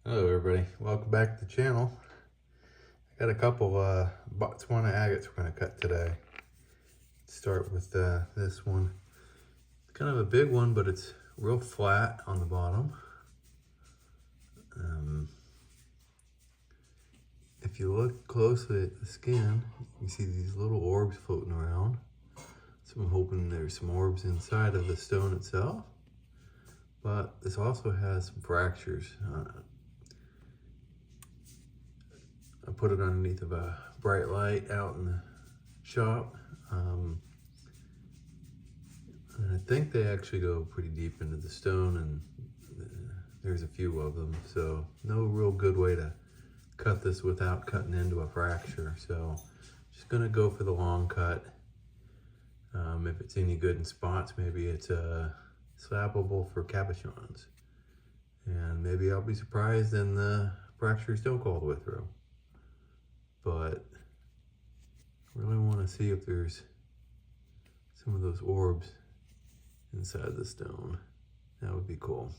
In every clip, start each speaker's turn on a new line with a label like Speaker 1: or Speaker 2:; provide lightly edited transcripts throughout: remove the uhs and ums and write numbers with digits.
Speaker 1: Hello everybody, welcome back to the channel. I got a couple Botswana agates we're going to cut today. Let's start with this one. It's kind of a big one, but it's real flat on the bottom. If you look closely at the skin, you see these little orbs floating around. So I'm hoping there's some orbs inside of the stone itself. But this also has some fractures. I put it underneath of a bright light out in the shop. And I think they actually go pretty deep into the stone, and there's a few of them. So no real good way to cut this without cutting into a fracture. So just gonna go for the long cut. If it's any good in spots, maybe it's slappable for cabochons. And maybe I'll be surprised and the fractures don't go all the way through. But I really want to see if there's some of those orbs inside the stone. That would be cool.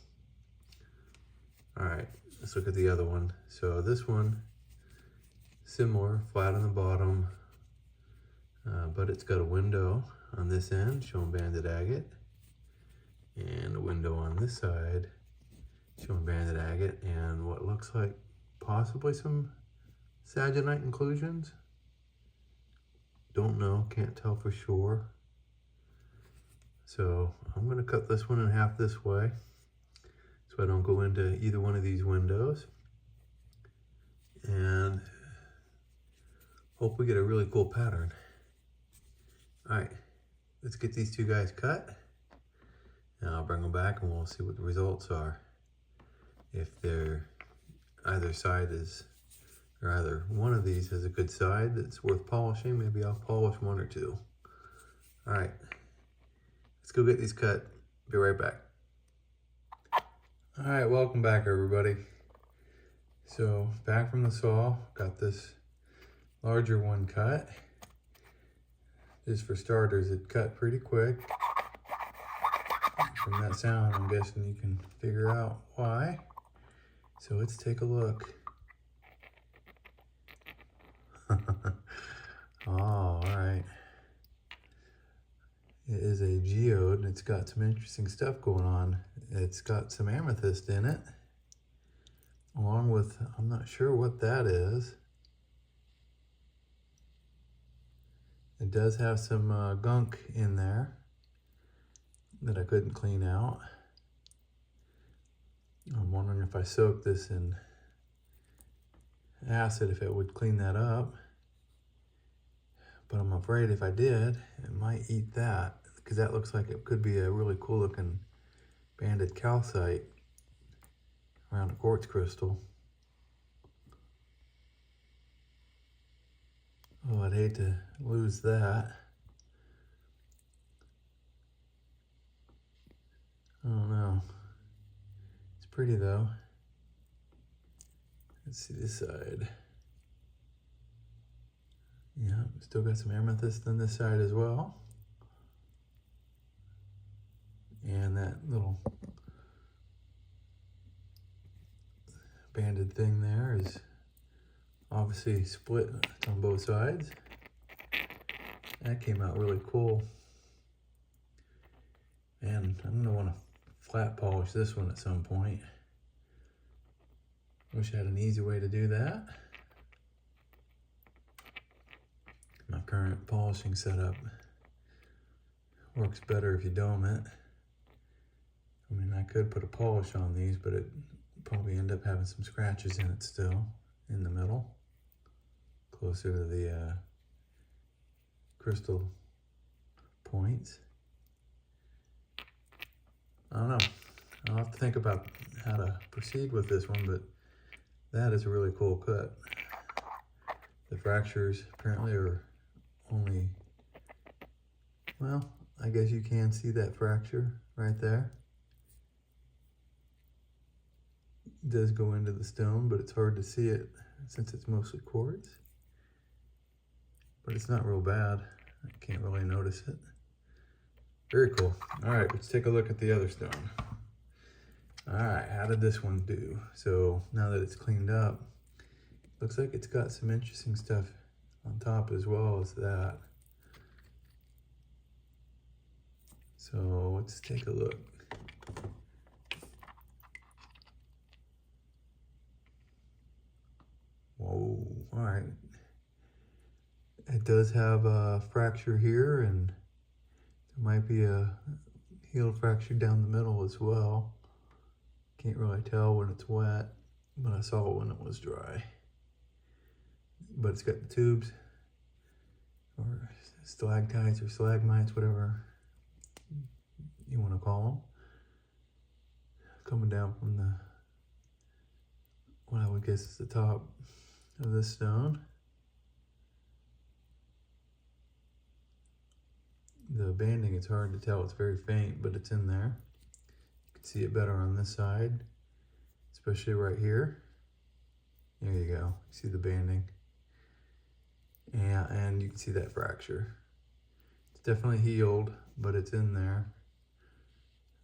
Speaker 1: All right, let's look at the other one. So this one, similar, flat on the bottom, but it's got a window on this end showing banded agate, and a window on this side showing banded agate, and what looks like possibly some saginite inclusions. Don't know, can't tell for sure. So I'm gonna cut this one in half this way so I don't go into either one of these windows, and hope we get a really cool pattern. All right, let's get these two guys cut, and I'll bring them back and we'll see what the results are. If they're either side is, or either one of these has a good side that's worth polishing, maybe I'll polish one or two. All right, let's go get these cut. Be right back. All right, welcome back everybody. So back from the saw, got this larger one cut. Just for starters, it cut pretty quick. From that sound, I'm guessing you can figure out why. So let's take a look. Oh, all right. It is a geode, and it's got some interesting stuff going on. It's got some amethyst in it, along with, I'm not sure what that is. It does have some gunk in there that I couldn't clean out. I'm wondering if I soak this in acid, if it would clean that up. But I'm afraid if I did, it might eat that, because that looks like it could be a really cool looking banded calcite around a quartz crystal. Oh, I'd hate to lose that. I don't know. It's pretty though. Let's see this side. Yeah, still got some amethyst on this side as well. And that little banded thing there is obviously split on both sides. That came out really cool. And I'm gonna wanna flat polish this one at some point. Wish I had an easy way to do that. My current polishing setup works better if you dome it. I mean, I could put a polish on these, but it probably end up having some scratches in it still, in the middle, closer to the crystal points. I don't know. I'll have to think about how to proceed with this one, but that is a really cool cut. The fractures apparently are only, well, I guess you can see that fracture right there. It does go into the stone, but it's hard to see it since it's mostly quartz. But it's not real bad. I can't really notice it. Very cool. All right, let's take a look at the other stone. All right, how did this one do? So now that it's cleaned up, looks like it's got some interesting stuff on top as well as that. So let's take a look. Whoa, all right. It does have a fracture here, and there might be a heel fracture down the middle as well. Can't really tell when it's wet, but I saw it when it was dry. But it's got the tubes, or stalactites or stalagmites, whatever you want to call them, coming down from the, what I would guess is the top of this stone. The banding, it's hard to tell, it's very faint, but it's in there. You can see it better on this side, especially right here. There you go, you see the banding. Yeah, and you can see that fracture. It's definitely healed, but it's in there.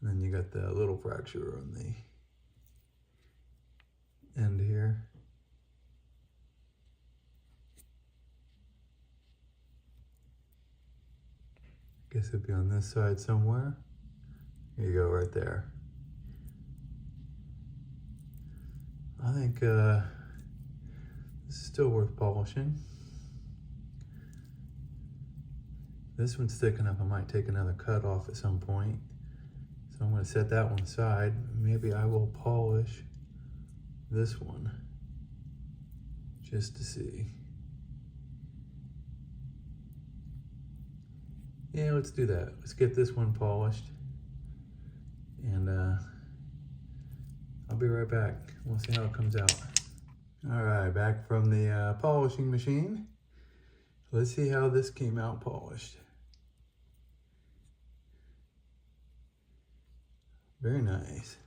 Speaker 1: And then you got the little fracture on the end here. Guess it'd be on this side somewhere. Here you go, right there. I think this is still worth polishing. This one's thick enough, I might take another cut off at some point. So I'm going to set that one aside. Maybe I will polish this one just to see. Yeah, let's do that. Let's get this one polished, and I'll be right back. We'll see how it comes out. All right, back from the polishing machine. Let's see how this came out polished. Very nice.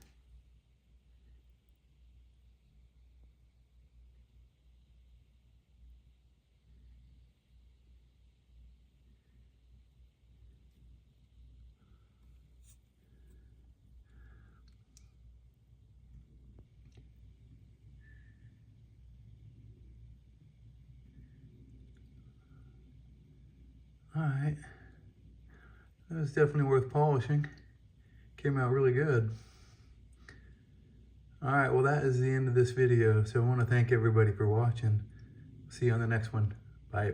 Speaker 1: All right, that was definitely worth polishing. Came out really good. All right, well, that is the end of this video. So I want to thank everybody for watching. See you on the next one. Bye.